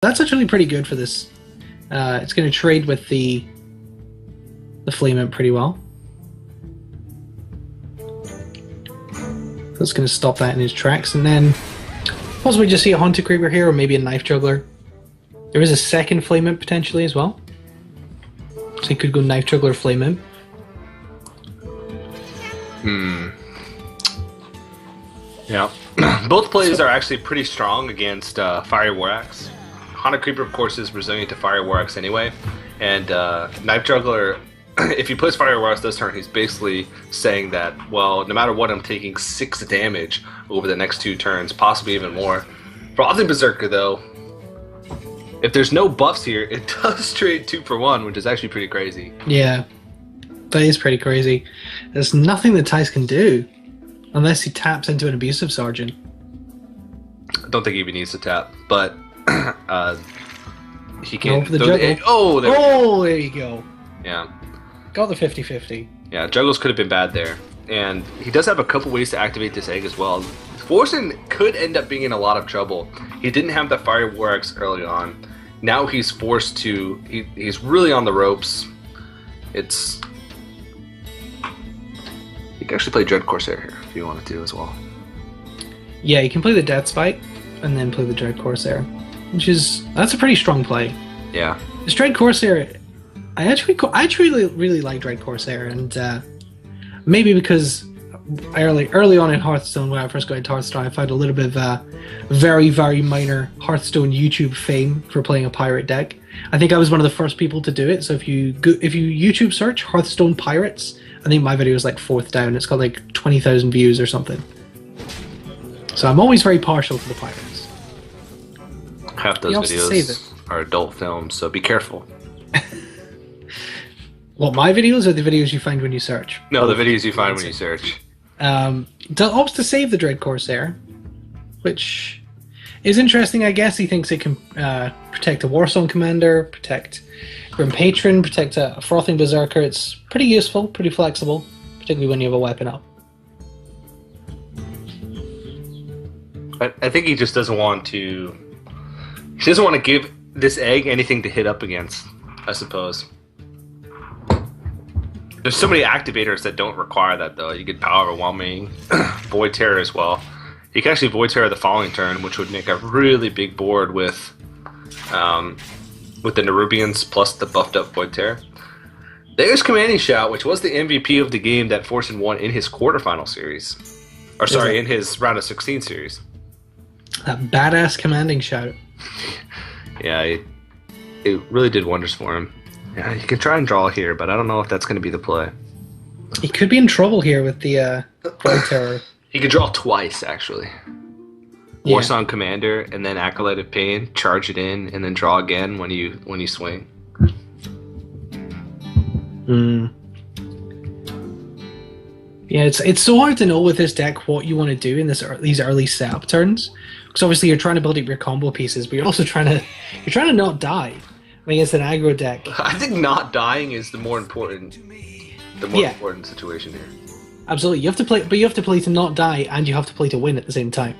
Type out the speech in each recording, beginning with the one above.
That's actually pretty good for this. It's going to trade with the Flame Imp pretty well. So it's going to stop that in his tracks, and then possibly just see a Haunted Creeper here, or maybe a Knife Juggler. There is a second Flame Imp potentially as well. So he could go Knife Juggler, Flame Imp. Yeah. Both plays are actually pretty strong against Fire War Axe. Haunted Creeper, of course, is resilient to Fire War Axe anyway. And Knife Juggler, if he plays Fire War Axe this turn, he's basically saying that, well, no matter what, I'm taking 6 damage over the next 2 turns, possibly even more. Frothing Berserker, though, if there's no buffs here, it does trade 2 for 1, which is actually pretty crazy. Yeah, that is pretty crazy. There's nothing that THIJS can do unless he taps into an Abusive Sergeant. I don't think he even needs to tap, but he can. Go for the juggle. There you go. Yeah. Got the 50-50. Yeah, juggles could have been bad there. And he does have a couple ways to activate this egg as well. FORSEN could end up being in a lot of trouble. He didn't have the Fire War Axe early on. Now he's forced to... He's really on the ropes. It's... You can actually play Dread Corsair here if you wanted to as well. Yeah, you can play the Death Spite and then play the Dread Corsair, which is... That's a pretty strong play. Yeah. This Dread Corsair... I actually really like Dread Corsair, and maybe because early on in Hearthstone, when I first got into Hearthstone, I found a little bit of very, very minor Hearthstone YouTube fame for playing a pirate deck. I think I was one of the first people to do it. So if you YouTube search Hearthstone Pirates, I think my video is like 4th down. It's got like 20,000 views or something. So I'm always very partial to the pirates. Half those videos are adult films, so be careful. What, my videos or the videos you find when you search? No, the videos you find when you search. Opts to save the Dread Corsair, which is interesting. I guess he thinks it can protect a Warsong Commander, protect Grim Patron, protect a Frothing Berserker. It's pretty useful, pretty flexible, particularly when you have a weapon up. I think he just doesn't want to... He doesn't want to give this egg anything to hit up against, I suppose. There's so many activators that don't require that, though. You could Power Overwhelming, Void Terror as well. You can actually Void Terror the following turn, which would make a really big board with the Nerubians plus the buffed up Void Terror. There's Commanding Shout, which was the MVP of the game that FORSEN won in his quarterfinal series. Or sorry, in his round of 16 series. That badass Commanding Shout. Yeah, it really did wonders for him. Yeah, you can try and draw here, but I don't know if that's going to be the play. He could be in trouble here with the Void Terror. He could draw twice, actually. Yeah. Warsong Commander, and then Acolyte of Pain, charge it in, and then draw again when you swing. Yeah, it's so hard to know with this deck what you want to do in these early setup turns, because obviously you're trying to build up your combo pieces, but you're also trying to not die. I mean, it's an aggro deck. I think not dying is the more important situation here. Absolutely, you have to play, but you have to play to not die, and you have to play to win at the same time.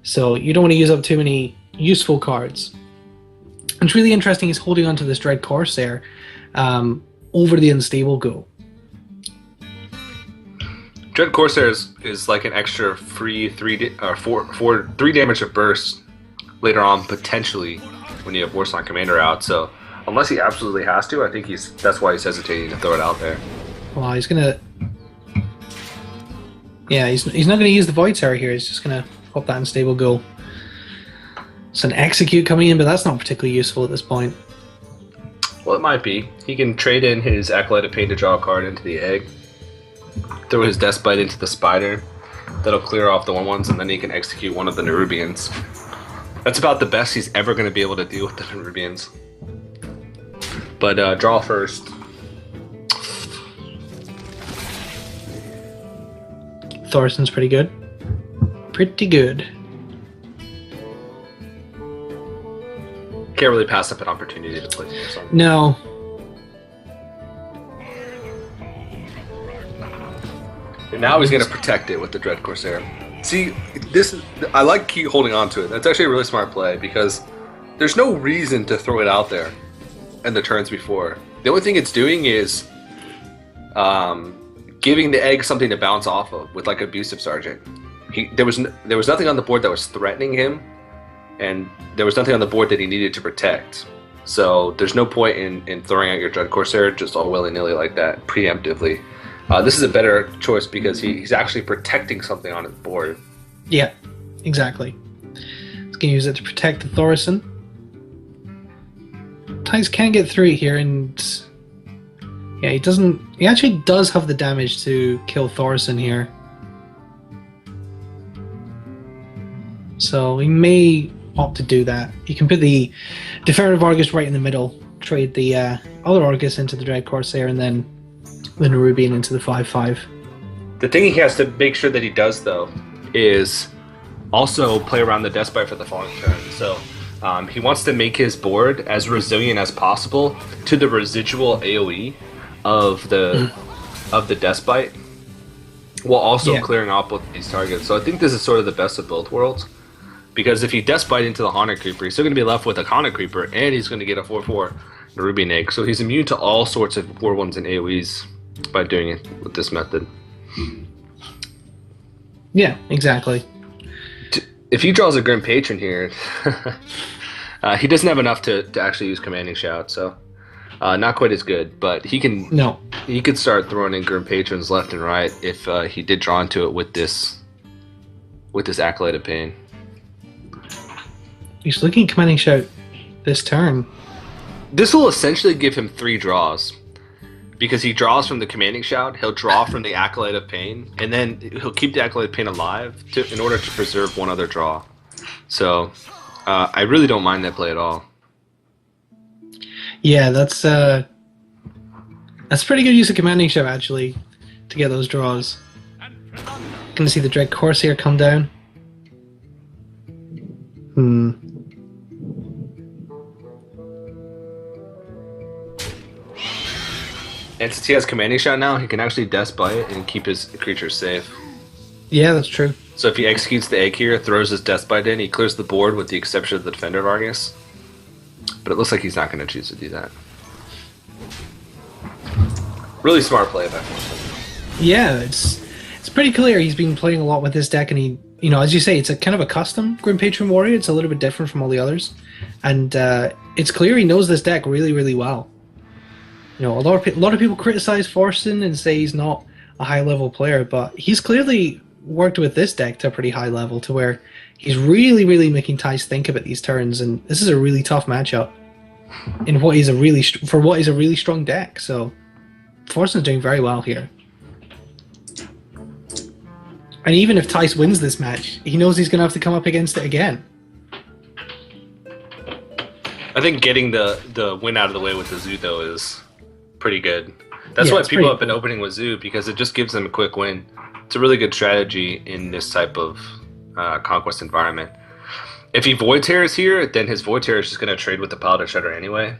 So you don't want to use up too many useful cards. What's really interesting is holding on to this Dread Corsair over the Unstable Go. Dread Corsair is like an extra free 3 damage of burst later on, potentially, when you have Warsong Commander out. So unless he absolutely has to, I think that's why he's hesitating to throw it out there. Well, he's gonna... Yeah, he's not gonna use the Void Terror here. He's just gonna pop that Unstable Go. It's an Execute coming in, but that's not particularly useful at this point. Well, it might be. He can trade in his Acolyte of Pain to draw a card into the egg. Throw his Death Bite into the Spider. That'll clear off the 1/1s, and then he can execute one of the Nerubians. That's about the best he's ever going to be able to do with the Nerubians. But draw first. Thorsten's pretty good. Pretty good. Can't really pass up an opportunity to play something. No. And now he's going to protect it with the Dread Corsair. See, I like keep holding on to it. That's actually a really smart play because there's no reason to throw it out there in the turns before. The only thing it's doing is giving the egg something to bounce off of with like Abusive Sergeant. There was nothing on the board that was threatening him, and there was nothing on the board that he needed to protect. So there's no point in throwing out your Dread Corsair just all willy-nilly like that, preemptively. This is a better choice because he's actually protecting something on his board. Yeah, exactly. He's going to use it to protect the Thorson. THIJS can get through it here, and yeah, he actually does have the damage to kill Thorson here. So he may opt to do that. You can put the Definitive Argus right in the middle, trade the other Argus into the Dread Corsair, and then the Nerubian into the 5/5. The thing he has to make sure that he does, though, is also play around the Despite for the following turn. So he wants to make his board as resilient as possible to the residual AoE of the Despite, while also clearing out both these targets. So I think this is sort of the best of both worlds. Because if he Despite into the Haunted Creeper, he's still going to be left with a Haunted Creeper, and he's going to get a 4/4 Nerubian Egg. So he's immune to all sorts of 4/1s and AoEs by doing it with this method. Yeah, exactly. If he draws a Grim Patron here, he doesn't have enough to actually use Commanding Shout, so not quite as good. But he could start throwing in Grim Patrons left and right if he did draw into it with this Acolyte of Pain. He's looking at Commanding Shout this turn. This will essentially give him 3 draws. Because he draws from the Commanding Shout, he'll draw from the Acolyte of Pain, and then he'll keep the Acolyte of Pain alive in order to preserve one other draw. So, I really don't mind that play at all. Yeah, that's pretty good use of Commanding Shout, actually, to get those draws. Gonna see the Dread Corsair come down. And since he has Commanding Shot now, he can actually Despite it and keep his creatures safe. Yeah, that's true. So if he executes the egg here, throws his Despite in, he clears the board with the exception of the Defender of Argus. But it looks like he's not going to choose to do that. Really smart play by FORSEN. Yeah, it's pretty clear he's been playing a lot with this deck, and he, as you say, it's a kind of a custom Grim Patron Warrior. It's a little bit different from all the others, and it's clear he knows this deck really, really well. A lot of people criticize FORSEN and say he's not a high-level player, but he's clearly worked with this deck to a pretty high level, to where he's really, really making THIJS think about these turns, and this is a really tough matchup in what is a really strong deck. So FORSEN's doing very well here. And even if THIJS wins this match, he knows he's going to have to come up against it again. I think getting the win out of the way with the Zoo, though, is pretty good. That's why people have been opening with Zoo, because it just gives them a quick win. It's a really good strategy in this type of conquest environment. If he Void Terrors here, then his Void Terror is just going to trade with the Paladin Shredder anyway.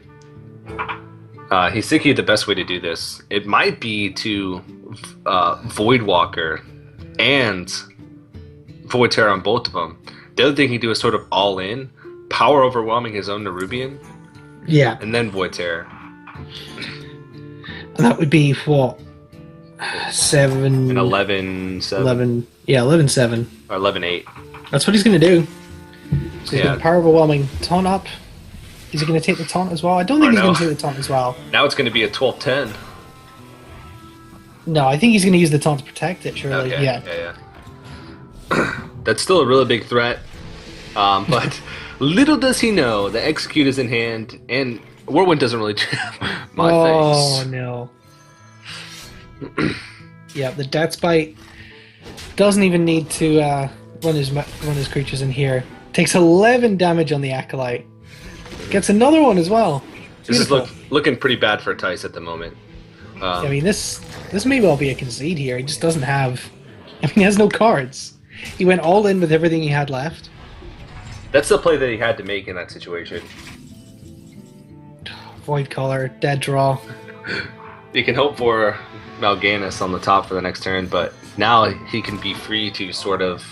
He's thinking the best way to do this, it might be to Void Walker and Void Terror on both of them. The other thing he do is sort of all in, power overwhelming his own Nerubian. Yeah. And then Void Terror. And that would be what? 7 and 11-7. 11, yeah, 11-7. Or 11-8. That's what he's going to do. So he's Yeah. going to power overwhelming taunt up. Is he going to take the taunt as well? I don't think he's going to take the taunt as well. Now it's going to be a 12-10. No, I think he's going to use the taunt to protect it, surely. Okay. Yeah. That's still a really big threat. But little does he know, the Execute is in hand, and Whirlwind doesn't really my face. Oh, no. Yeah, the Despite doesn't even need to run his creatures in here. Takes 11 damage on the Acolyte. Gets another one as well. This is looking pretty bad for THIJS at the moment. I mean, this may well be a concede here. He just doesn't have... I mean, he has no cards. He went all in with everything he had left. That's the play that he had to make in that situation. Void Collar, dead draw. You can hope for Mal'Ganis on the top for the next turn, but now he can be free to sort of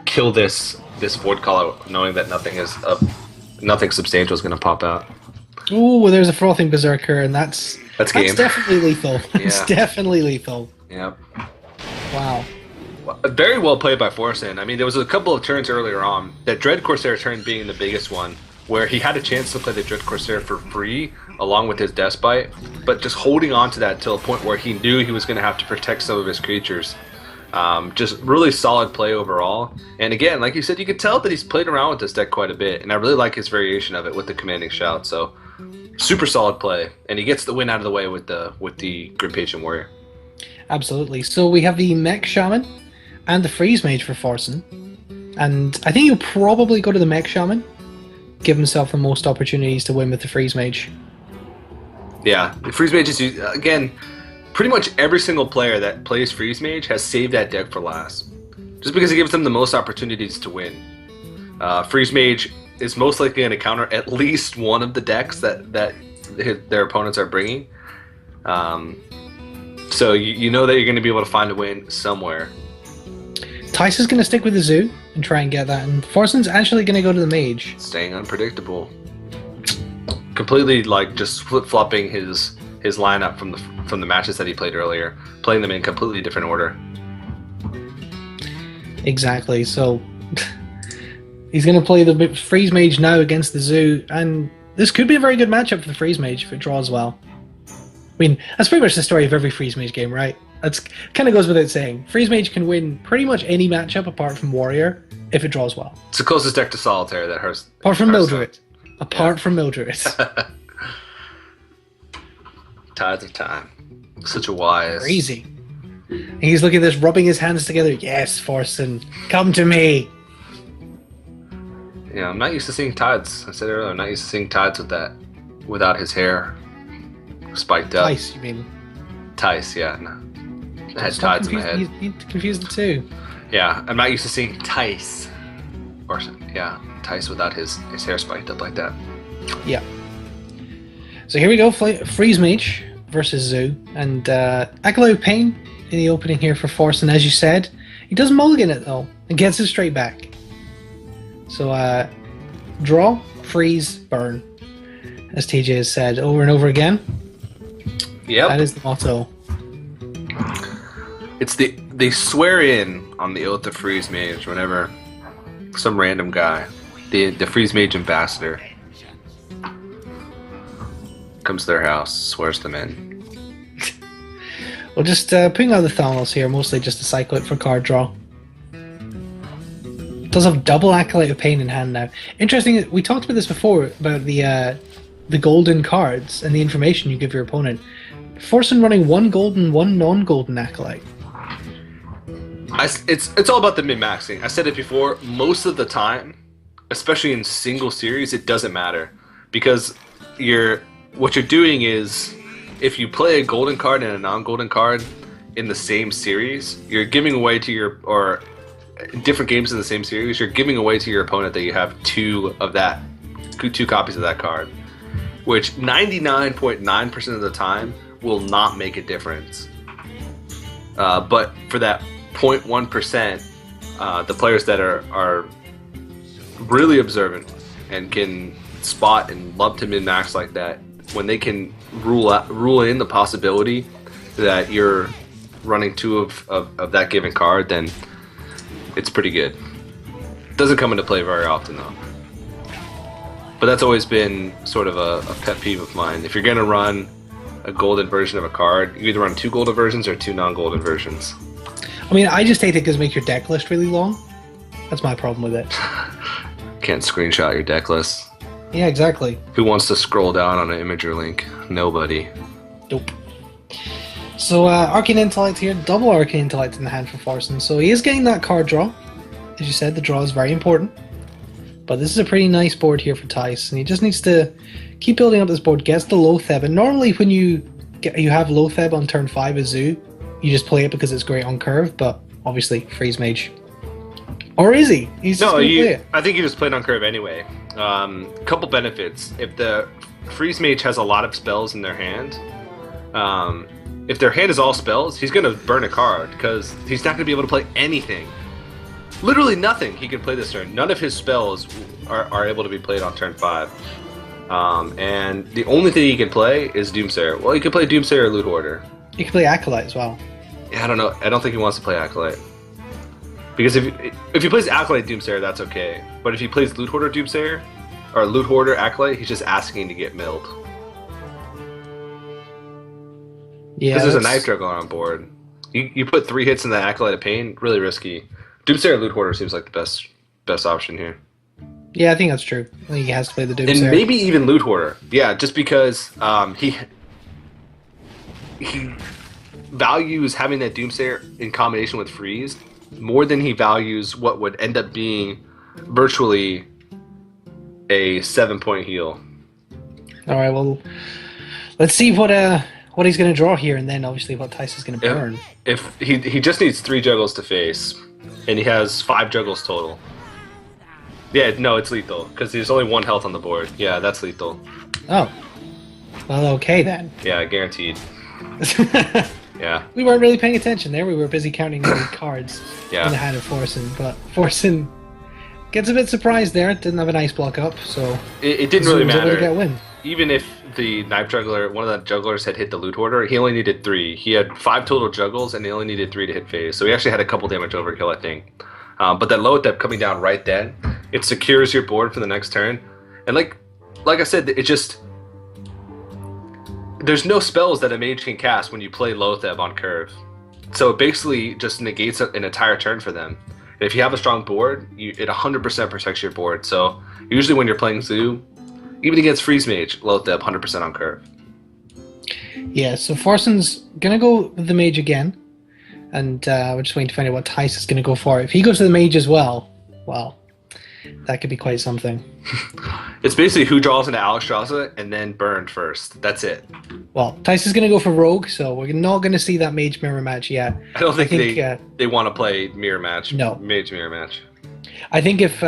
kill this this Ford call out, knowing that nothing substantial is going to pop out. Oh, there's a Frothing Berserker, and that's game. definitely lethal. It's definitely lethal. Yep. Wow. Very well played by FORSEN. I mean, there was a couple of turns earlier on, that Dread Corsair turn being the biggest one, where he had a chance to play the Dread Corsair for free, along with his Deathbite, but just holding on to that till a point where he knew he was going to have to protect some of his creatures. Just really solid play overall. And again, like you said, you could tell that he's played around with this deck quite a bit, and I really like his variation of it with the Commanding Shout. So, super solid play, and he gets the win out of the way with the Grim Patient Warrior. Absolutely. So we have the Mech Shaman and the Freeze Mage for FORSEN, and I think he'll probably go to the Mech Shaman, give himself the most opportunities to win with the Freeze Mage. Yeah, the Freeze Mage is, again, pretty much every single player that plays Freeze Mage has saved that deck for last, just because it gives them the most opportunities to win. Freeze Mage is most likely going to counter at least one of the decks that their opponents are bringing. So you know that you're going to be able to find a win somewhere. THIJS is going to stick with the Zoo and try and get that, and FORSEN's actually going to go to the Mage. Staying unpredictable. Completely like just flip-flopping his lineup from the matches that he played earlier, playing them in completely different order. Exactly. So he's going to play the Freeze Mage now against the Zoo, and this could be a very good matchup for the Freeze Mage if it draws well. I mean, that's pretty much the story of every Freeze Mage game, right? That's kind of goes without saying. Freeze Mage can win pretty much any matchup apart from Warrior if it draws well. It's the closest deck to Solitaire that hurts. Apart from Mildred. Apart from Mildred. Tides of Time. Such a wise. Crazy. And he's looking at this, rubbing his hands together. Yes, FORSEN, come to me. Yeah, I'm not used to seeing Tides. I said earlier, I'm not used to seeing Tides without his hair spiked up. THIJS, you mean? THIJS, yeah. No. I had Tides in my head. You confused the two. Yeah, I'm not used to seeing THIJS. Or, yeah, THIJS without his hair spiked up like that. Yeah. So here we go, Freeze Mage versus Zoo, and Acolyte of Pain in the opening here for FORSEN, as you said. He does mulligan it though, and gets it straight back. So draw, freeze, burn, as TJ has said over and over again. Yep. That is the motto. It's they swear in on the Oath of Freeze Mage whenever some random guy, the Freeze Mage ambassador, comes to their house, swears them in. Well, just putting out the Thanos here, mostly just a cycle it for card draw. Does have double Acolyte of Pain in hand now. Interesting, we talked about this before, about the golden cards and the information you give your opponent. FORSEN running one golden, one non-golden Acolyte. It's all about the min-maxing. I said it before, most of the time, especially in single series, it doesn't matter. Because what you're doing is, if you play a golden card and a non-golden card in the same series, you're giving away to or different games in the same series, you're giving away to your opponent that you have two copies of that card, which 99.9% of the time will not make a difference. But for that 0.1%, the players that are really observant and can spot and love to min-max like that, when they can rule in the possibility that you're running two of that given card, then it's pretty good. Doesn't come into play very often though. But that's always been sort of a pet peeve of mine. If you're gonna run a golden version of a card, you either run two golden versions or two non-golden versions. I mean, I just hate it because it makes your deck list really long. That's my problem with it. Can't screenshot your deck list. Yeah, exactly. Who wants to scroll down on an imager link? Nobody. Nope. So Arcane Intellect here, double Arcane Intellect in the hand for FORSEN. So he is getting that card draw. As you said, the draw is very important. But this is a pretty nice board here for THIJS, and he just needs to keep building up this board, gets the Loatheb. And normally when you have Loatheb on turn 5 as Zoo, you just play it because it's great on curve, but obviously Freeze Mage. Or is he? He's just play it. I think you just played on curve anyway. Couple benefits. If the Freeze Mage has a lot of spells in their hand, if their hand is all spells, he's going to burn a card because he's not going to be able to play anything. literally nothing he can play this turn. None of his spells are able to be played on turn 5. And the only thing he can play is Doomsayer. Well, he can play Doomsayer or Loot Hoarder. He can play Acolyte as well. Yeah, I don't know. I don't think he wants to play Acolyte. Because if he plays Acolyte Doomsayer, that's okay. But if he plays Loot Hoarder Doomsayer, or Loot Hoarder Acolyte, he's just asking to get milled. Yeah, because there's a Knife Juggler on board. You put 3 hits in the Acolyte of Pain, really risky. Doomsayer Loot Hoarder seems like the best option here. Yeah, I think that's true. I think he has to play the Doomsayer. And maybe even Loot Hoarder. Yeah, just because he values having that Doomsayer in combination with Freeze more than he values what would end up being virtually a 7-point heal. All right, well, let's see what he's going to draw here, and then obviously what THIJS is going to burn. If he just needs 3 juggles to face, and he has 5 juggles total. Yeah, no, it's lethal because there's only 1 health on the board. Yeah, that's lethal. Oh, well, okay then. Yeah, guaranteed. Yeah. We weren't really paying attention there. We were busy counting the cards Yeah. in the hand of FORSEN, but FORSEN gets a bit surprised there. Didn't have an ice block up, so it didn't really was able to get a matter. win. Even if the Knife Juggler, one of the jugglers had hit the Loot Hoarder, he only needed 3. He had 5 total juggles, and he only needed 3 to hit phase. So he actually had a couple damage overkill, I think. But that low depth coming down right then, it secures your board for the next turn. And like I said, it just... There's no spells that a mage can cast when you play Loatheb on curve. So it basically just negates an entire turn for them. And if you have a strong board, it 100% protects your board. So usually when you're playing Zoo, even against Freeze Mage, Loatheb 100% on curve. Yeah, so FORSEN's going to go with the mage again. And we're just waiting to find out what THIJS is going to go for. If he goes to the mage as well, that could be quite something. It's basically who draws into Alexstrasza and then burned first. That's it. Well, THIJS is going to go for Rogue, so we're not going to see that mage mirror match yet. I don't think they want to play mirror match. No. Mage mirror match. I think if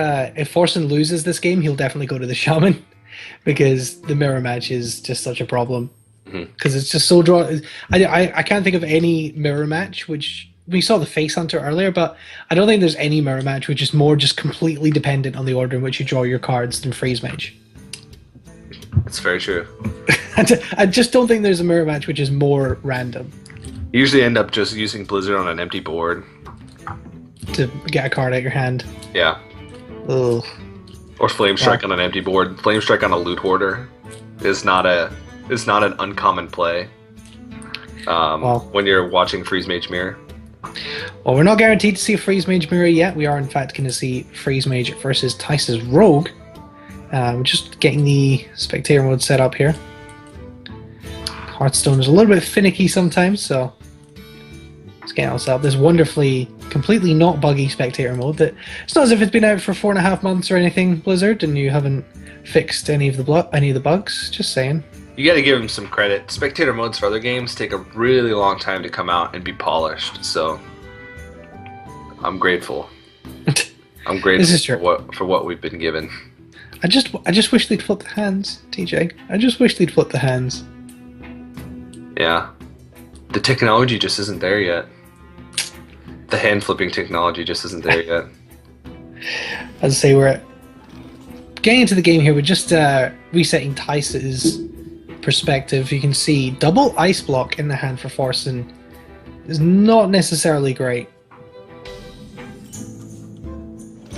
FORSEN loses this game, he'll definitely go to the Shaman because the mirror match is just such a problem. Because it's just so draw. I can't think of any mirror match which we saw the Face Hunter earlier, but I don't think there's any mirror match which is more just completely dependent on the order in which you draw your cards than Freeze Mage. That's very true. I just don't think there's a mirror match which is more random. You usually end up just using Blizzard on an empty board to get a card out your hand. Yeah. Ugh. Or Flame Strike on an empty board. Flame Strike on a Loot Hoarder is not an uncommon play. When you're watching Freeze Mage Mirror. Well, we're not guaranteed to see a Freeze Mage Mirror yet. We are, in fact, going to see Freeze Mage versus THIJS' Rogue. Just getting the spectator mode set up here. Hearthstone is a little bit finicky sometimes, so let's get us up. This wonderfully, completely not buggy spectator mode. That it's not as if it's been out for 4.5 months or anything, Blizzard, and you haven't fixed any of the bugs. Just saying. You got to give them some credit. Spectator modes for other games take a really long time to come out and be polished, so I'm grateful. I'm grateful This is true. for what we've been given. I just wish they'd flip the hands, TJ. I just wish they'd flip the hands. Yeah. The technology just isn't there yet. The hand flipping technology just isn't there yet. As I say, we're getting into the game here. We're just resetting THIJS' perspective. You can see double ice block in the hand for FORSEN is not necessarily great.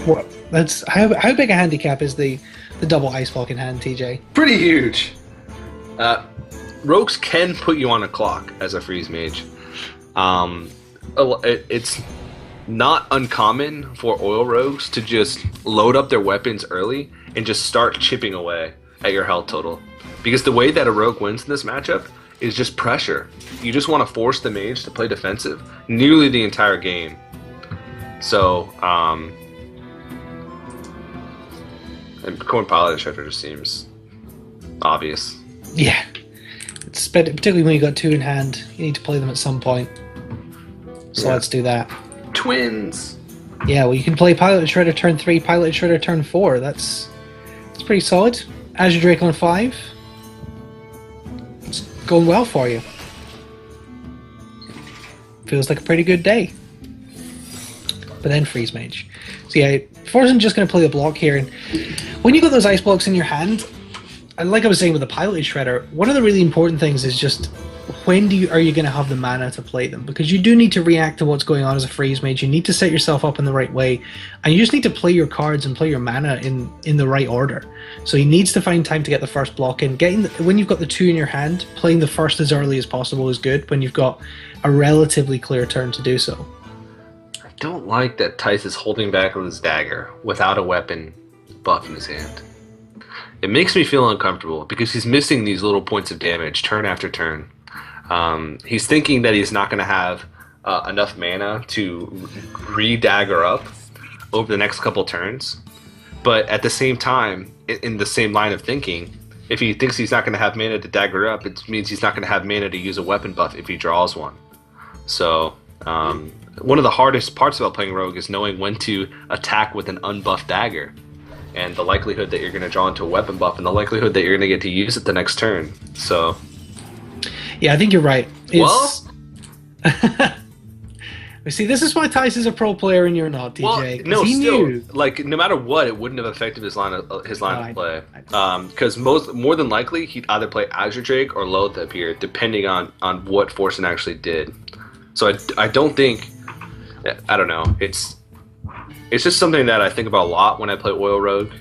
What? That's how big a handicap is the double ice block in hand, TJ? Pretty huge. Rogues can put you on a clock as a Freeze Mage. It's not uncommon for oil rogues to just load up their weapons early and just start chipping away at your health total. Because the way that a rogue wins in this matchup is just pressure. You just want to force the mage to play defensive nearly the entire game. So, and going Pilot Shredder just seems obvious. Yeah. It's particularly when you got 2 in hand, you need to play them at some point. So let's do that. Twins! Yeah, well, you can play Pilot Shredder turn 3, Pilot Shredder turn 4. That's pretty solid. Azure Drake on 5. It's going well for you. Feels like a pretty good day. But then Freeze Mage. So yeah, FORSEN just going to play the block here, and when you got those ice blocks in your hand, and like I was saying with the piloted shredder, one of the really important things is just when are you going to have the mana to play them? Because you do need to react to what's going on as a freeze mage. You need to set yourself up in the right way, and you just need to play your cards and play your mana in the right order. So he needs to find time to get the first block in. When you've got the 2 in your hand, playing the first as early as possible is good when you've got a relatively clear turn to do so. I don't like that THIJS is holding back with his dagger without a weapon buff in his hand. It makes me feel uncomfortable because he's missing these little points of damage turn after turn. He's thinking that he's not going to have enough mana to re-dagger up over the next couple turns. But at the same time, in the same line of thinking, if he thinks he's not going to have mana to dagger up, it means he's not going to have mana to use a weapon buff if he draws one. So one of the hardest parts about playing Rogue is knowing when to attack with an unbuffed dagger, and the likelihood that you're going to draw into a weapon buff, and the likelihood that you're going to get to use it the next turn. So, yeah, I think you're right. Well, see, this is why THIJS is a pro player and you're not, DJ. Well, no, he still, knew. like, no matter what, it wouldn't have affected his line of play. Because more than likely, he'd either play Azure Drake or Loatheb here, depending on what FORSEN actually did. So I don't think, I don't know, it's just something that I think about a lot when I play Oil Rogue.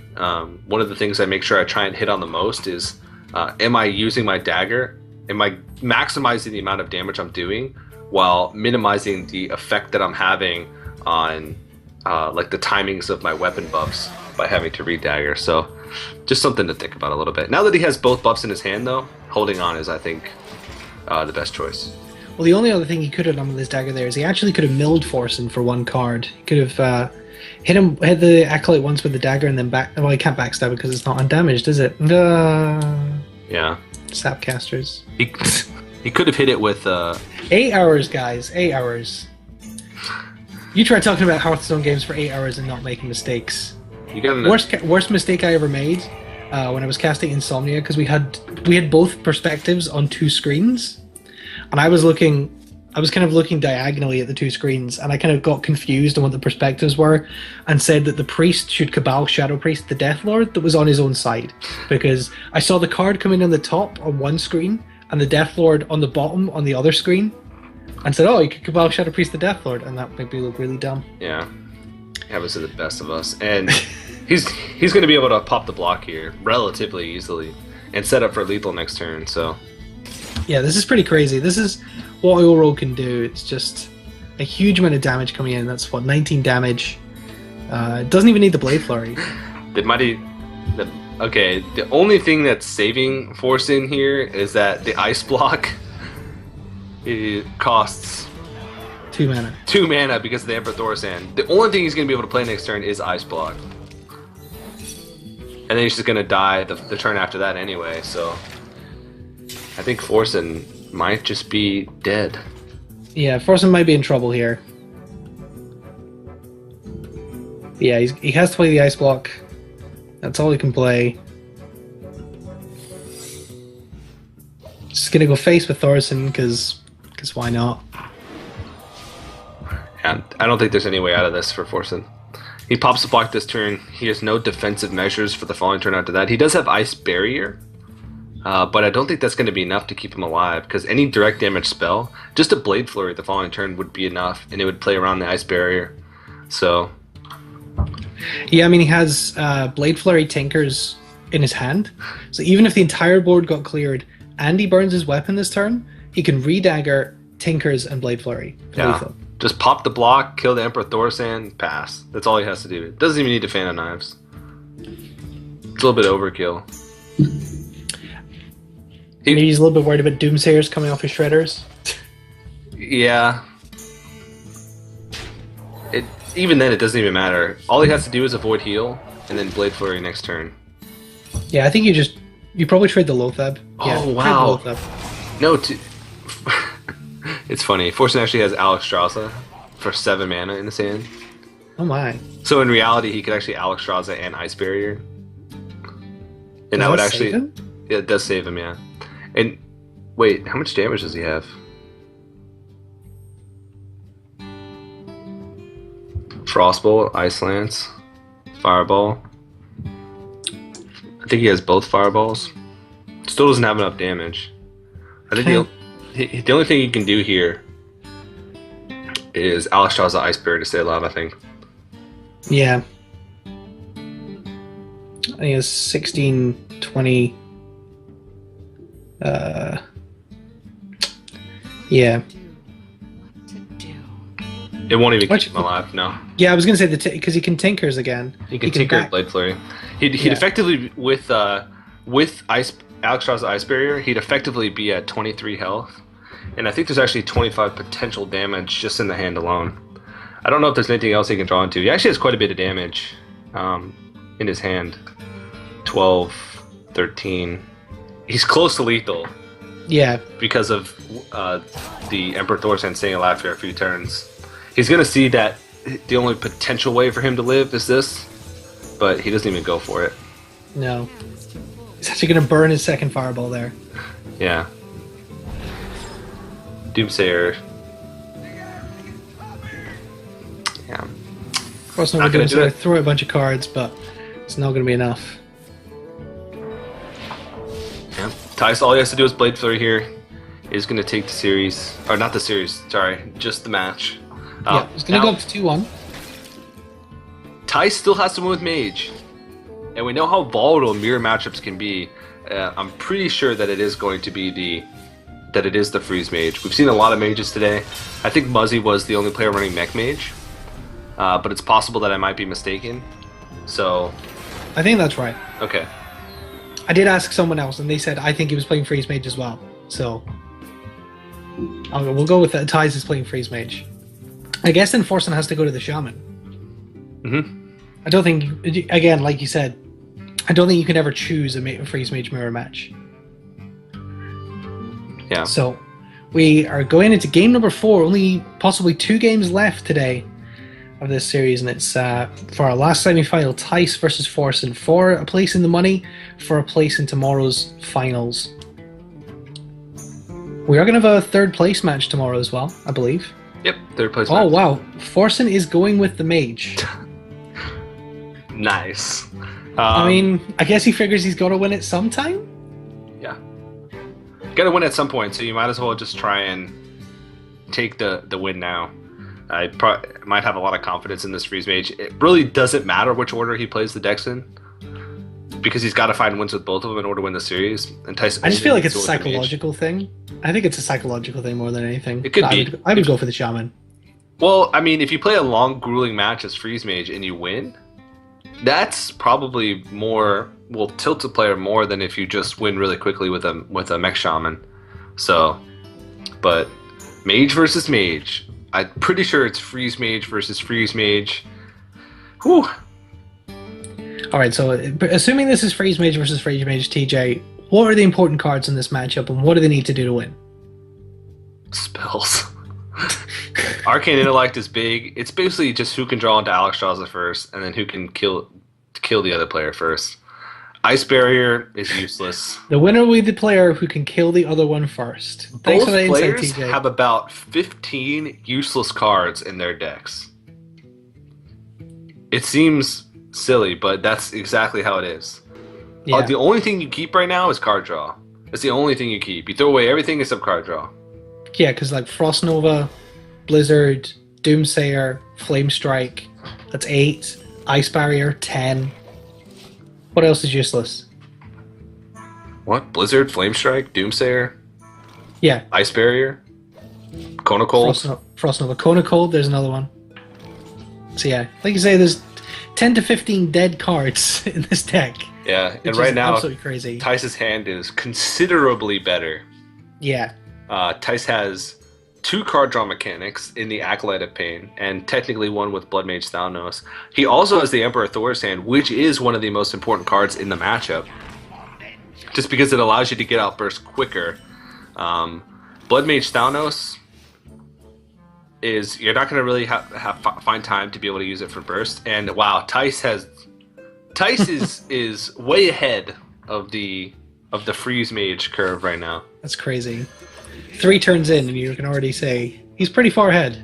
One of the things I make sure I try and hit on the most is, am I using my dagger? Am I maximizing the amount of damage I'm doing while minimizing the effect that I'm having on like the timings of my weapon buffs by having to re-dagger? So just something to think about a little bit. Now that he has both buffs in his hand, though, holding on is, I think, the best choice. Well, the only other thing he could have done with his dagger there is he actually could have milled FORSEN for 1 card. He could have hit the Acolyte once with the dagger and then well, he can't backstab it because it's not undamaged, is it? Yeah. Sapcasters. He could have hit it with 8 hours, guys. 8 hours. You try talking about Hearthstone games for 8 hours and not making mistakes. You got worst mistake I ever made when I was casting Insomnia, because we had both perspectives on 2 screens, and I was kind of looking diagonally at the 2 screens, and I kind of got confused on what the perspectives were, and said that the priest should Cabal Shadow Priest the Death Lord that was on his own side, because I saw the card come in on the top on one screen and the Death Lord on the bottom on the other screen, and said, "Oh, you could Cabal Shadow Priest the Death Lord," and that made me look really dumb. Yeah, happens to the best of us, and he's going to be able to pop the block here relatively easily and set up for lethal next turn. So yeah, this is pretty crazy. This is what Oil Rogue can do. It's just a huge amount of damage coming in. That's what, 19 damage. It doesn't even need the Blade Flurry. Okay, the only thing that's saving FORSEN here is that the ice block, it costs 2 mana. 2 mana because of the Emperor Thorsan. The only thing he's going to be able to play next turn is ice block. And then he's just going to die the turn after that anyway, so I think FORSEN might just be dead. Yeah, FORSEN might be in trouble here. Yeah, he has to play the ice block. That's all he can play. Just gonna go face with Thorsan because why not? Yeah, I don't think there's any way out of this for FORSEN. He pops the block this turn. He has no defensive measures for the following turn after that. He does have Ice Barrier, but I don't think that's going to be enough to keep him alive, because any direct damage spell, just a Blade Flurry the following turn would be enough, and it would play around the Ice Barrier. So yeah, I mean, he has Blade Flurry Tinkers in his hand, so even if the entire board got cleared and he burns his weapon this turn, he can re-dagger, Tinkers, and Blade Flurry. Yeah. Lethal. Just pop the block, kill the Emperor Thorsan, pass. That's all he has to do. Doesn't even need to Fan of Knives. It's a little bit overkill. He's a little bit worried about Doomsayers coming off his shredders. Yeah. Even then, it doesn't even matter. All he has to do is avoid heal, and then Blade Flurry next turn. Yeah, I think you probably trade the Loatheb. Yeah, oh, wow. Trade the Loatheb. No, it's funny. FORSEN actually has Alexstrasza for 7 mana in his hand. Oh my. So in reality, he could actually Alexstrasza and Ice Barrier. And that would actually... Save him? Yeah, it does save him, yeah. And wait, how much damage does he have? Frostbolt, Ice Lance, Fireball. I think he has both Fireballs. Still doesn't have enough damage. I think the only thing he can do here is Alexstrasza Ice Barrier to stay alive, I think. Yeah. I think it's 16, 20. Yeah. It won't even keep him alive, no. Yeah, I was going to say, because he can Tinkers again. He can Tinker Blade Flurry. He'd effectively, with Alexstrasza Ice Barrier, he'd effectively be at 23 health. And I think there's actually 25 potential damage just in the hand alone. I don't know if there's anything else he can draw into. He actually has quite a bit of damage in his hand. 12, 13. He's close to lethal. Yeah. Because of the Emperor Thor's hand staying alive for a few turns. He's going to see that the only potential way for him to live is this, but he doesn't even go for it. No. He's actually going to burn his second Fireball there. Yeah. Doomsayer. Yeah. Frost Nova Doomsayer, throw a bunch of cards, but it's not going to be enough. Yeah. THIJS, all he has to do is Blade Flurry here. He's going to take the series. Or not the series, sorry. Just the match. Yeah, he's going to go up to 2-1. THIJS still has to win with Mage. And we know how volatile mirror matchups can be. I'm pretty sure that it is going to be the Freeze Mage. We've seen a lot of mages today. I think Muzzy was the only player running Mech Mage. But it's possible that I might be mistaken. So I think that's right. Okay. I did ask someone else, and they said I think he was playing Freeze Mage as well. So we'll go with that. THIJS is playing Freeze Mage. I guess then FORSEN has to go to the Shaman. I don't think, again, like you said, I don't think you can ever choose a Freeze Mage mirror match. Yeah. So we are going into game number 4. Only possibly 2 games left today of this series, and it's for our last semi-final, THIJS versus FORSEN, for a place in the money, for a place in tomorrow's finals. We are going to have a third place match tomorrow as well, I believe. Yep, third place match. Oh, wow. FORSEN is going with the Mage. Nice. I mean, I guess he figures he's got to win it sometime? Yeah. Got to win at some point, so you might as well just try and take the win now. I might have a lot of confidence in this Freeze Mage. It really doesn't matter which order he plays the decks in, because he's got to find wins with both of them in order to win the series. And THIJS, I just feel like it's a psychological thing. I think it's a psychological thing more than anything. It could be. I would go for the Shaman. Well, I mean, if you play a long, grueling match as Freeze Mage and you win, that's probably will tilt the player more than if you just win really quickly with a Mech Shaman. So, but Mage versus Mage. I'm pretty sure it's Freeze Mage versus Freeze Mage. Whew. Alright, so assuming this is Freeze Mage versus Freeze Mage, TJ, what are the important cards in this matchup, and what do they need to do to win? Spells. Arcane Intellect is big. It's basically just who can draw into Alexstrasza first, and then who can kill the other player first. Ice Barrier is useless. The winner will be the player who can kill the other one first. Thanks for that insight, TJ. Have about 15 useless cards in their decks. It seems silly, but that's exactly how it is. Yeah. The only thing you keep right now is card draw. That's the only thing you keep. You throw away everything except card draw. Yeah, because like Frost Nova, Blizzard, Doomsayer, Flame Strike, that's 8. Ice Barrier, 10. What else is useless? What? Blizzard, Flame Strike, Doomsayer? Yeah. Ice Barrier? Kona Cold? Frost Nova. Kona Cold, there's another one. So yeah, like you say, there's 10 to 15 dead cards in this deck. Yeah, and right now, absolutely crazy. THIJS' hand is considerably better. Yeah. THIJS has 2 card draw mechanics in the Acolyte of Pain, and technically one with Blood Mage Thalnos. He also has the Emperor Thor's hand, which is one of the most important cards in the matchup, just because it allows you to get out burst quicker. Blood Mage Thalnos is, you're not going to really find time to be able to use it for burst. And wow, THIJS is way ahead of the Freeze Mage curve right now. That's crazy. 3 turns in, and you can already say he's pretty far ahead.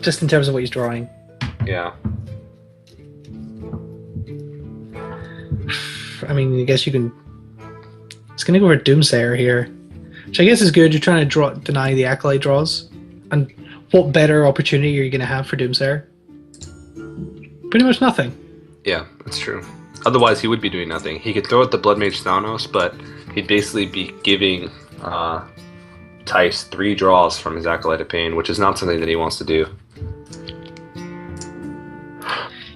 just in terms of what he's drawing. Yeah. I mean, I guess you can. It's going to go for Doomsayer here, which I guess is good. You're trying to deny the Acolyte draws, and what better opportunity are you going to have for Doomsayer? Pretty much nothing. Yeah, that's true. Otherwise, he would be doing nothing. He could throw out the Blood Mage Thanos, but he'd basically be giving THIJS 3 draws from his Acolyte of Pain, which is not something that he wants to do.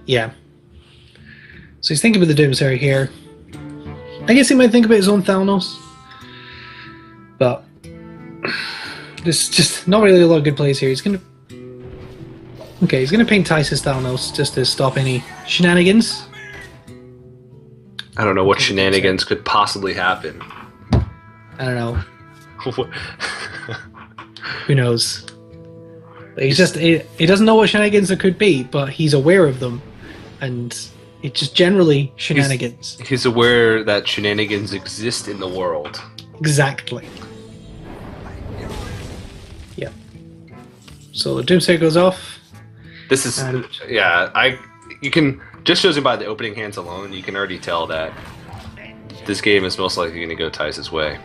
Yeah. So he's thinking about the Doomsayer here. I guess he might think about his own Thanos, but there's just not really a lot of good plays here. He's gonna he's gonna paint THIJS' Thanos just to stop any shenanigans. I don't know what shenanigans could possibly happen. I don't know. Who knows? He's just he doesn't know what shenanigans there could be, but he's aware of them, and it's just generally shenanigans. He's aware that shenanigans exist in the world. Exactly. Yeah. So the Doomsayer goes off. This is you can just judging by the opening hands alone, you can already tell that this game is most likely going to go THIJS' way.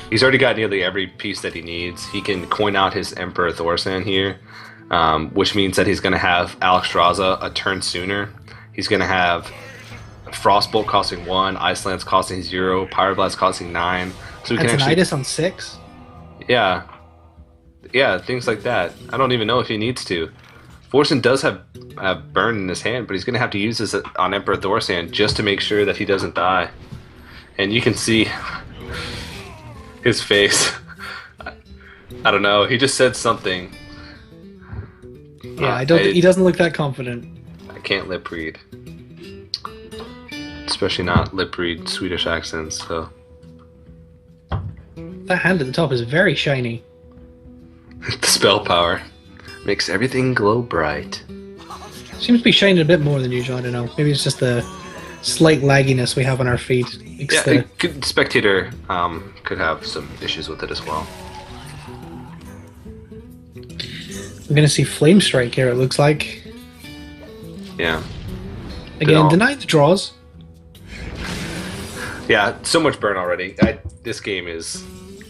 He's already got nearly every piece that he needs. He can coin out his Emperor Thorsan here, which means that he's going to have Alexstrasza a turn sooner. He's going to have Frostbolt costing 1, Ice Lance costing 0, Pyroblast costing 9. So we can actually THIJS on 6? Yeah, things like that. I don't even know if he needs to. FORSEN does have burn in his hand, but he's going to have to use this on Emperor Thorsan just to make sure that he doesn't die. And you can see his face. I don't know. He just said something. Yeah, he doesn't look that confident. I can't lip read, especially not lip read Swedish accents. So that hand at the top is very shiny. The spell power makes everything glow bright. Seems to be shining a bit more than usual. I don't know. Maybe it's just the slight lagginess we have on our feet. Yeah, the spectator could have some issues with it as well. I'm going to see Flame Strike here, it looks like. Yeah. Again, deny the draws. Yeah, so much burn already. This game is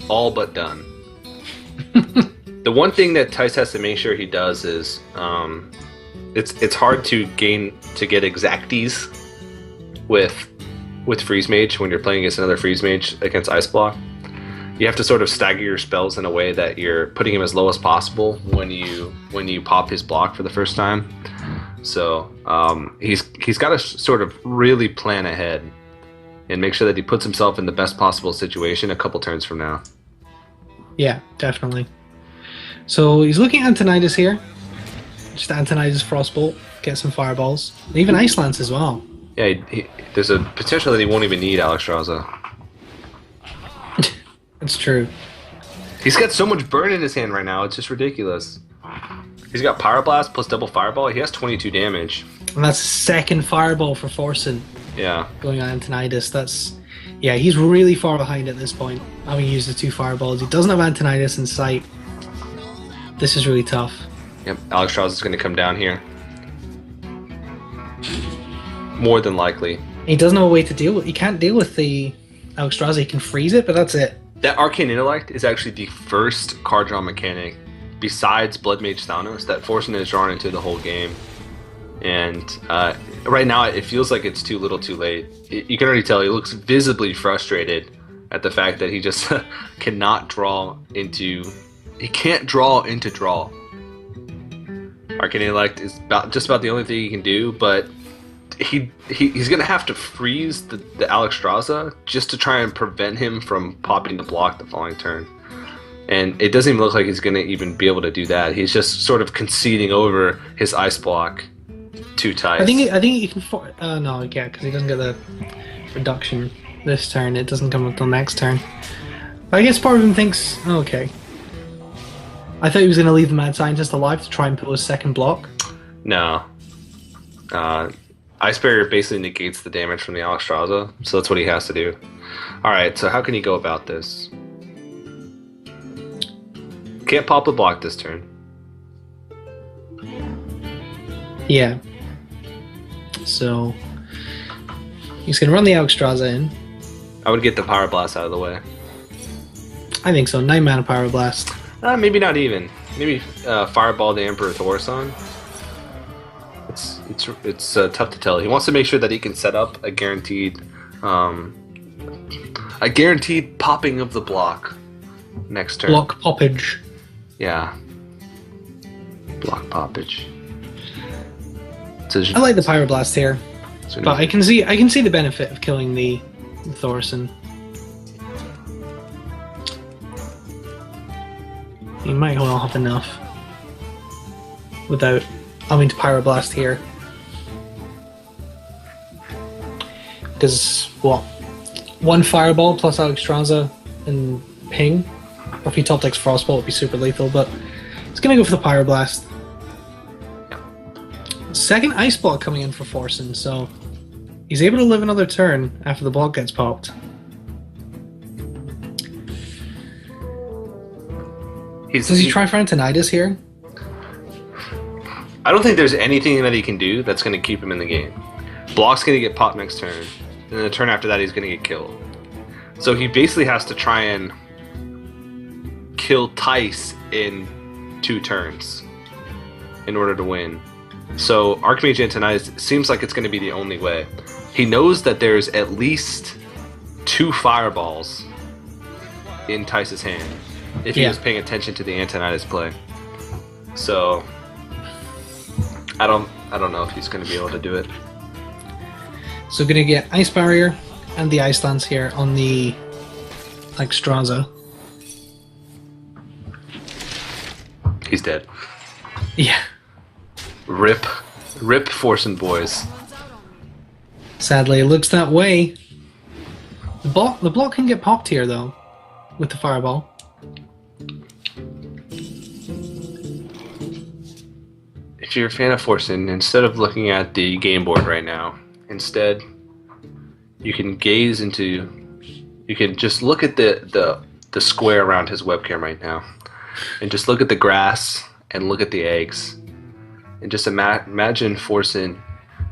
all but done. The one thing that THIJS has to make sure he does is it's hard to get exacties with Freeze Mage when you're playing against another Freeze Mage against Ice Block. You have to sort of stagger your spells in a way that you're putting him as low as possible when you pop his block for the first time. So he's got to sort of really plan ahead and make sure that he puts himself in the best possible situation a couple turns from now. Yeah, definitely. So he's looking at Antonidas here. Just Antonidas Frostbolt, get some fireballs. Even Ice Lance as well. Yeah, there's a potential that he won't even need Alexstrasza. That's true. He's got so much burn in his hand right now, it's just ridiculous. He's got Pyroblast plus double Fireball, he has 22 damage. And that's the second Fireball for FORSEN. Yeah. Going on Antonidas, yeah, he's really far behind at this point, having used the 2 Fireballs. He doesn't have Antonidas in sight. This is really tough. Yep, Alexstrasza is going to come down here. More than likely. He doesn't have a way to deal with. He can't deal with the Alexstrasza. He can freeze it, but that's it. That Arcane Intellect is actually the first card draw mechanic, besides Blood Mage Thanos, that FORSEN is drawn into the whole game. And right now, it feels like it's too little, too late. You can already tell he looks visibly frustrated at the fact that he just cannot draw into. He can't draw into draw. Arcane Intellect is just about the only thing he can do, but he's gonna have to freeze the Alexstrasza just to try and prevent him from popping the block the following turn. And it doesn't even look like he's gonna even be able to do that. He's just sort of conceding over his ice block to THIJS. I think he can. No, yeah, because he doesn't get the reduction this turn. It doesn't come until next turn. But I guess part of him thinks, oh, okay. I thought he was going to leave the Mad Scientist alive to try and pull his second block. No. Ice Barrier basically negates the damage from the Alexstrasza, so that's what he has to do. Alright, so how can he go about this? Can't pop the block this turn. Yeah. So he's gonna run the Alexstrasza in. I would get the Pyroblast out of the way. I think so. 9 mana Pyroblast. Maybe not even. Maybe Fireball the Emperor Thorson. It's tough to tell. He wants to make sure that he can set up a guaranteed popping of the block next turn. Block poppage. Yeah. Block poppage. I like the Pyroblast here, but I can see the benefit of killing the Thorson. You might well have enough without having to Pyroblast here. Because, what? 1 Fireball plus Alexstrasza and Ping? Or if he top decks Frostbolt, it'd be super lethal, but it's gonna go for the Pyroblast. Second Ice Block coming in for FORSEN, so he's able to live another turn after the block gets popped. Does he try for THIJS here? I don't think there's anything that he can do that's going to keep him in the game. Block's going to get popped next turn, and then the turn after that he's going to get killed. So he basically has to try and kill THIJS in 2 turns in order to win. So Archmage and THIJS seems like it's going to be the only way. He knows that there's at least 2 fireballs in THIJS' hand if he was paying attention to the Antonidas play. So I don't know if he's going to be able to do it. So gonna get Ice Barrier and the Ice Lance here on the Alexstrasza. He's dead. Yeah. Rip FORSEN boys. Sadly, it looks that way. The block can get popped here though, with the Fireball. If you're a fan of FORSEN, instead of looking at the game board right now, instead you can you can just look at the square around his webcam right now, and just look at the grass and look at the eggs, and just imagine FORSEN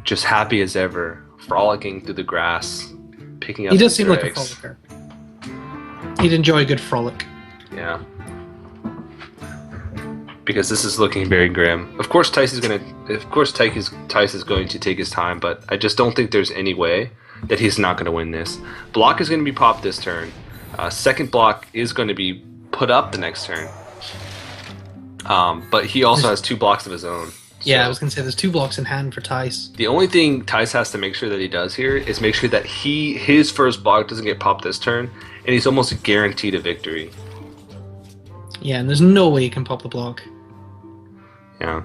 just happy as ever, frolicking through the grass, picking up. He does seem like eggs. a frolicker. He'd enjoy a good frolic. Yeah. Because this is looking very grim. Of course, THIJS is going to take his time, but I just don't think there's any way that he's not going to win this. Block is going to be popped this turn. Second block is going to be put up the next turn. But he also has 2 blocks of his own. Yeah, I was going to say there's 2 blocks in hand for THIJS. The only thing THIJS has to make sure that he does here is make sure that his first block doesn't get popped this turn, and he's almost guaranteed a victory. Yeah, and there's no way you can pop the block. Yeah.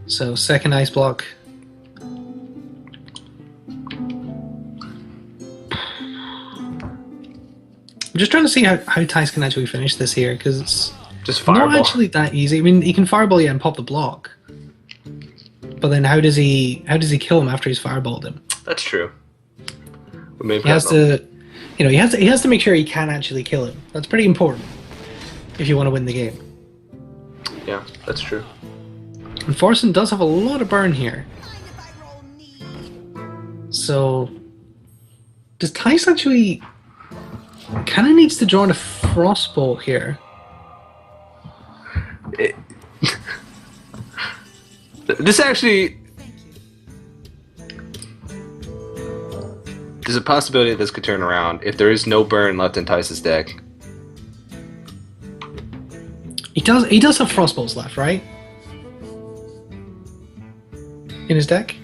So, second Ice Block. I'm just trying to see how THIJS can actually finish this here, because it's just fireball. Not actually that easy. I mean, he can Fireball and pop the block. But then how does he kill him after he's Fireballed him? That's true. He has to, he has to make sure he can actually kill him. That's pretty important if you want to win the game. Yeah, that's true. And FORSEN does have a lot of burn here. So, does THIJS actually kind of needs to join a Frostbolt here? This actually... There's a possibility that this could turn around if there is no burn left in THIJS' deck. He does have Frostbolts left, right? In his deck?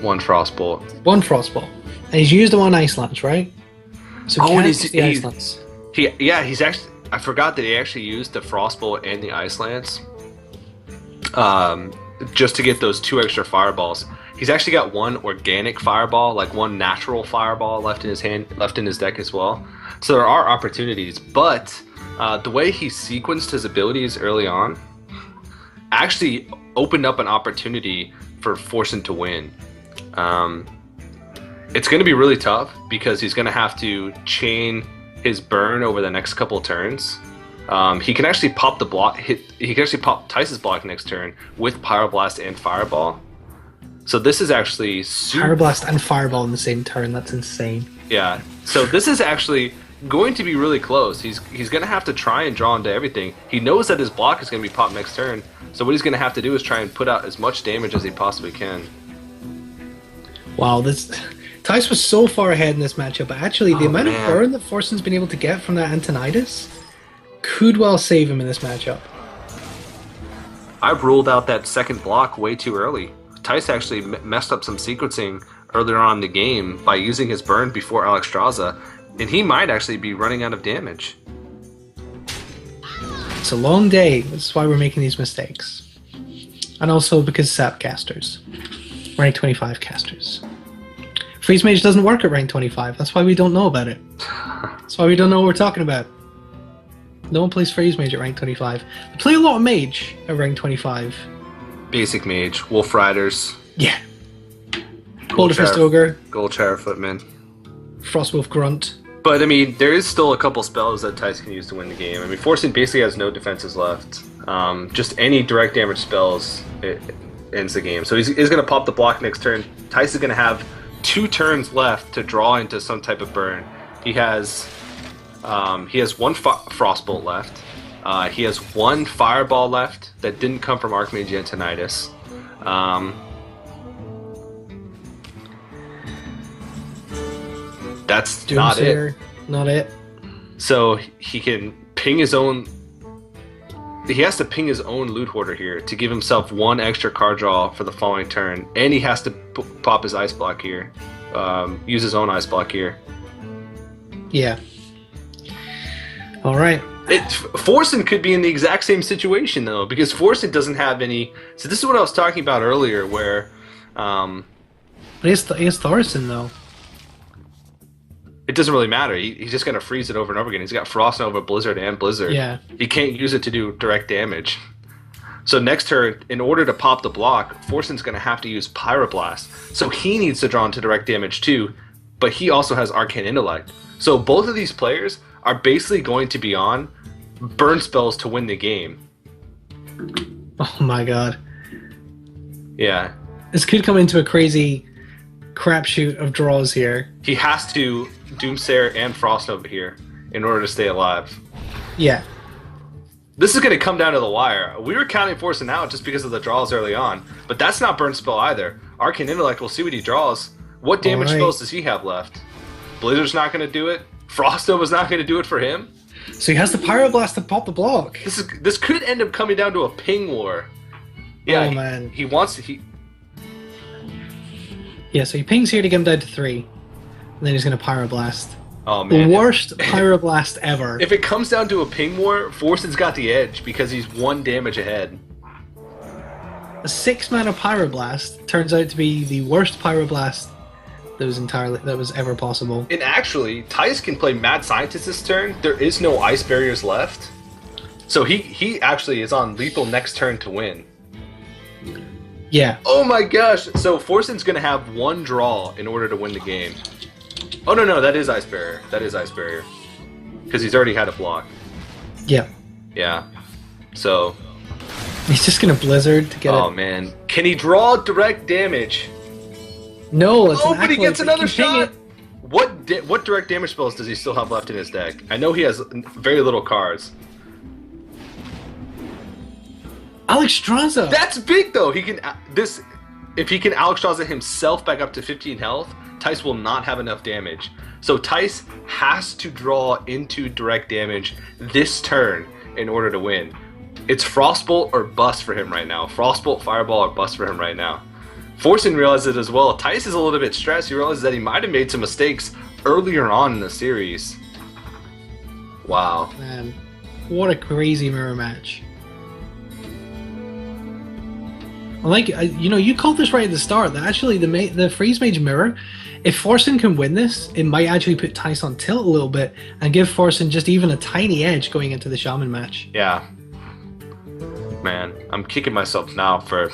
1 Frostbolt. 1 Frostbolt. And he's used them on Ice Lance, right? So and the Ice Lance. He's actually... I forgot that he actually used the Frostbolt and the Ice Lance. Just to get those 2 extra fireballs. He's actually got 1 organic fireball, like 1 natural fireball left in his deck as well. So there are opportunities, but the way he sequenced his abilities early on actually opened up an opportunity for FORSEN to win. It's going to be really tough because he's going to have to chain his burn over the next couple turns He can actually pop the block. He can actually pop THIJS' block next turn with Pyroblast and Fireball. So this is actually Pyroblast and Fireball in the same turn. That's insane. Yeah. So this is actually going to be really close. He's going to have to try and draw into everything. He knows that his block is going to be popped next turn. So what he's going to have to do is try and put out as much damage as he possibly can. Wow, THIJS was so far ahead in this matchup, but actually the amount of burn that FORSEN's been able to get from that THIJS could well save him in this matchup. I ruled out that second block way too early. THIJS actually messed up some sequencing earlier on in the game by using his burn before Alexstrasza, and he might actually be running out of damage. It's a long day, that's why we're making these mistakes. And also because SAP casters. Rank 25 casters. Freeze Mage doesn't work at rank 25, that's why we don't know about it. That's why we don't know what we're talking about. No one plays Freeze Mage at rank 25. We play a lot of Mage at rank 25. Basic Mage, Wolf Riders. Yeah. Boulderfist Ogre. Goldshire Footman. Frostwolf Grunt. But, I mean, there is still a couple spells that THIJS can use to win the game. I mean, FORSEN basically has no defenses left. Just any direct damage spells, it ends the game. So he's going to pop the block next turn. THIJS is going to have 2 turns left to draw into some type of burn. He has one Frostbolt left. He has 1 Fireball left that didn't come from Archmage and THIJS. That's Doomsayer, not it. So he can ping his own. He has to ping his own Loot Hoarder here to give himself 1 extra card draw for the following turn, and he has to pop his Ice Block here, use his own Ice Block here. Yeah. All right. FORSEN could be in the exact same situation though, because FORSEN doesn't have any. So this is what I was talking about earlier, where. But he has Thorson though. It doesn't really matter. He's just going to freeze it over and over again. He's got Frost Nova, Blizzard, and Blizzard. Yeah. He can't use it to do direct damage. So next turn, in order to pop the block, FORSEN's going to have to use Pyroblast. So he needs to draw into direct damage too, but he also has Arcane Intellect. So both of these players are basically going to be on burn spells to win the game. Oh my god. Yeah. This could come into a crazy crapshoot of draws here. He has to Doomsayer and Frost Nova here in order to stay alive. Yeah. This is going to come down to the wire. We were counting FORSEN out just because of the draws early on, but that's not burn spell either. Arcane Intellect, we'll see what he draws. What damage spells does he have left? Blizzard's not going to do it. Frost Nova's not going to do it for him. So he has the Pyroblast to pop the block. This could end up coming down to a ping war. Yeah, oh man. Yeah, so he pings here to get him down to 3. And then he's going to Pyroblast. Oh man. The worst Pyroblast ever. If it comes down to a ping war, FORSEN's got the edge because he's 1 damage ahead. A 6-mana Pyroblast turns out to be the worst Pyroblast that was ever possible. And actually, THIJS can play Mad Scientist this turn. There is no Ice Barriers left. So he actually is on lethal next turn to win. Yeah. Oh my gosh! So FORSEN's gonna have 1 draw in order to win the game. Oh no, that is Ice Barrier. That is Ice Barrier. Because he's already had a block. Yeah. Yeah. So. He's just gonna Blizzard to get it. Oh man. Can he draw direct damage? No, it's but he gets another shot! What direct damage spells does he still have left in his deck? I know he has very little cards. Alexstrasza! That's big though! If he can Alexstrasza himself back up to 15 health, THIJS will not have enough damage. So THIJS has to draw into direct damage this turn in order to win. It's Frostbolt or bust for him right now. Frostbolt, Fireball, or bust for him right now. FORSEN realizes it as well. THIJS is a little bit stressed. He realizes that he might have made some mistakes earlier on in the series. Wow. Man, what a crazy mirror match. Like, you called this right at the start. That actually, the Freeze Mage mirror, if FORSEN can win this, it might actually put THIJS on tilt a little bit and give FORSEN just even a tiny edge going into the Shaman match. Yeah. Man, I'm kicking myself now for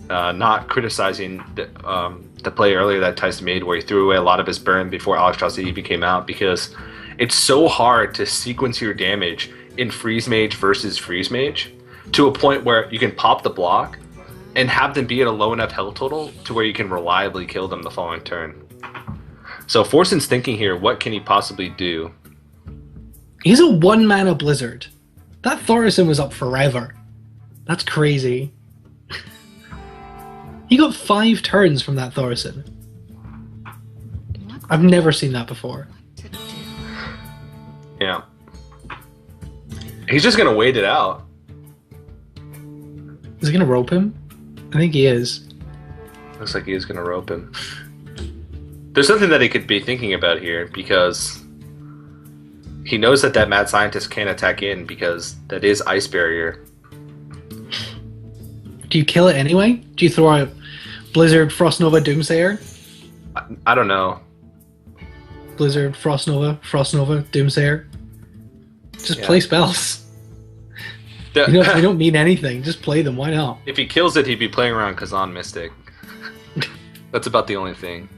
not criticizing the play earlier that THIJS made where he threw away a lot of his burn before Alexstrasza even came out, because it's so hard to sequence your damage in Freeze Mage versus Freeze Mage to a point where you can pop the block and have them be at a low enough health total to where you can reliably kill them the following turn. So FORSEN's thinking here, what can he possibly do? He's a 1 mana Blizzard. That Thorison was up forever. That's crazy. He got 5 turns from that Thorison. I've never seen that before. Yeah. He's just gonna wait it out. Is he gonna rope him? I think he is. Looks like he is gonna rope him. There's something that he could be thinking about here, because he knows that that mad scientist can't attack in because that is ice barrier. Do you kill it anyway? Do you throw out Blizzard, Frost Nova, Doomsayer? I don't know. Blizzard, Frost Nova, Doomsayer. Just play spells. They don't mean anything. Just play them. Why not? If he kills it, he'd be playing around Kazan Mystic. That's about the only thing.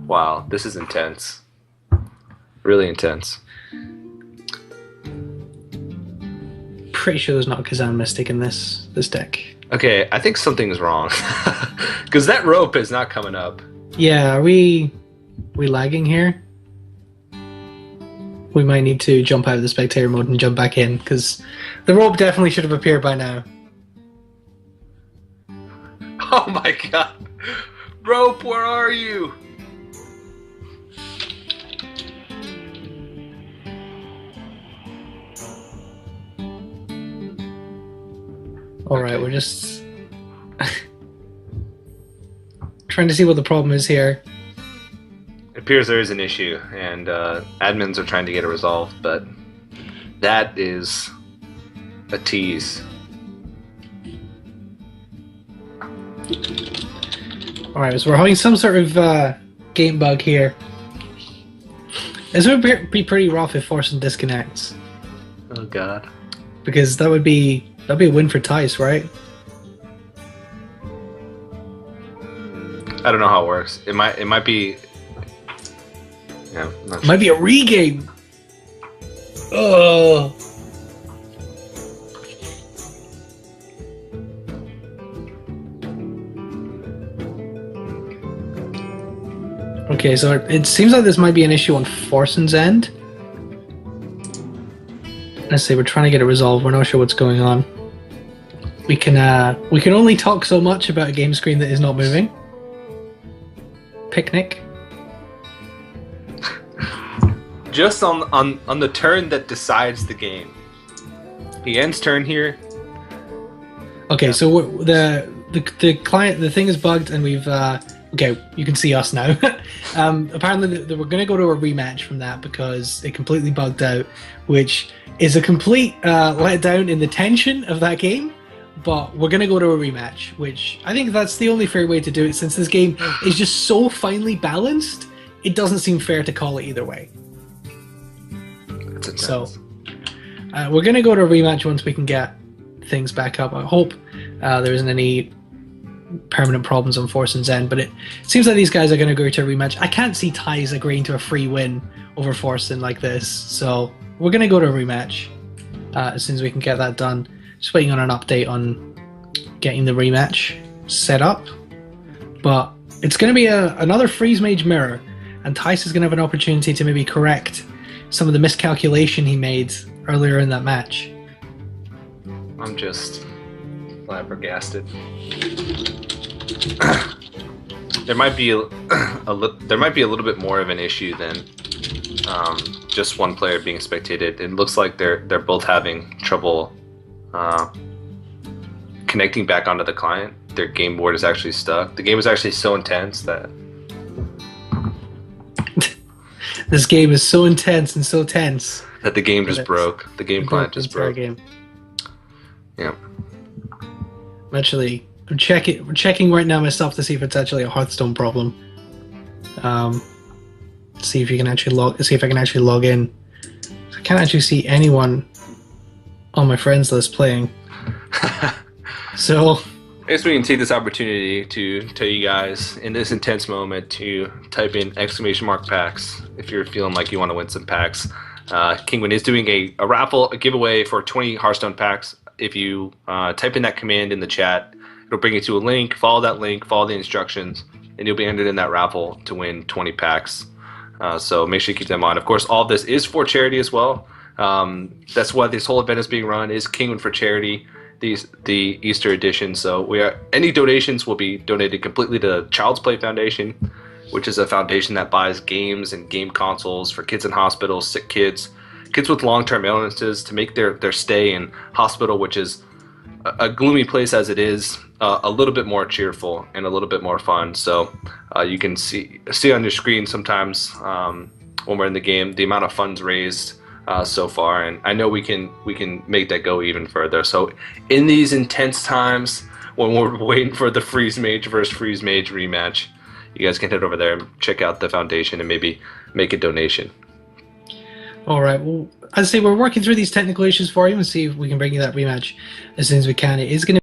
Wow, this is intense. Really intense. Pretty sure there's not a Kazan Mystic in this deck. Okay, I think something's wrong. Because that rope is not coming up. Yeah, are we lagging here? We might need to jump out of the spectator mode and jump back in, because the rope definitely should have appeared by now. Oh my god. Rope, where are you? Alright, we're just trying to see what the problem is here. It appears there is an issue, and admins are trying to get it resolved, but that is a tease. Alright, so we're having some sort of game bug here. This would be pretty rough if FORSEN disconnects. Oh god. Because that'd be a win for THIJS, right? I don't know how it works. It might be. Yeah, I'm not It might be a regame. Oh. Okay, so it seems like this might be an issue on FORSEN's end. Let's say we're trying to get it resolved. We're not sure what's going on. We can only talk so much about a game screen that is not moving. Picnic. Just on the turn that decides the game. He ends turn here. Okay, so the client, the thing is bugged, and we've okay, you can see us now. Apparently, we're going to go to a rematch from that because it completely bugged out, which is a complete letdown in the tension of that game. But we're going to go to a rematch, which I think that's the only fair way to do it, since this game is just so finely balanced. It doesn't seem fair to call it either way. So we're going to go to a rematch once we can get things back up. I hope there isn't any permanent problems on FORSEN's end, but it seems like these guys are going to go to a rematch. I can't see THIJS agreeing to a free win over FORSEN like this, so we're going to go to a rematch as soon as we can get that done. Just waiting on an update on getting the rematch set up, but it's going to be another Freeze Mage mirror, and THIJS is going to have an opportunity to maybe correct some of the miscalculation he made earlier in that match. I'm just flabbergasted. There might be a little bit more of an issue than just one player being spectated. It looks like they're both having trouble connecting back onto the client. Their game board is actually stuck. The game is actually so intense that this game is so intense and so tense that the game just broke. The game client just broke. Game. Yeah. I'm checking right now myself to see if it's actually a Hearthstone problem. See if I can actually log in. I can't actually see anyone on my friends list playing. So I guess we can take this opportunity to tell you guys in this intense moment to type in !packs if you're feeling like you want to win some packs. Kinguin is doing a raffle, a giveaway for 20 Hearthstone packs. If you type in that command in the chat, it'll bring you to a link. Follow that link, follow the instructions, and you'll be entered in that raffle to win 20 packs. So make sure you keep them on. Of course, all of this is for charity as well. That's why this whole event is being run, is Kinguin for charity. The Easter edition. So any donations will be donated completely to Child's Play Foundation, which is a foundation that buys games and game consoles for kids in hospitals, sick kids, kids with long-term illnesses, to make their stay in hospital, which is a gloomy place as it is, a little bit more cheerful and a little bit more fun. So you can see on your screen sometimes when we're in the game the amount of funds raised so far, and I know we can make that go even further. So in these intense times when we're waiting for the Freeze Mage versus Freeze Mage rematch, you guys can head over there and check out the foundation and maybe make a donation. All right. Well, as I say, we're working through these technical issues for you and see if we can bring you that rematch as soon as we can. It is going to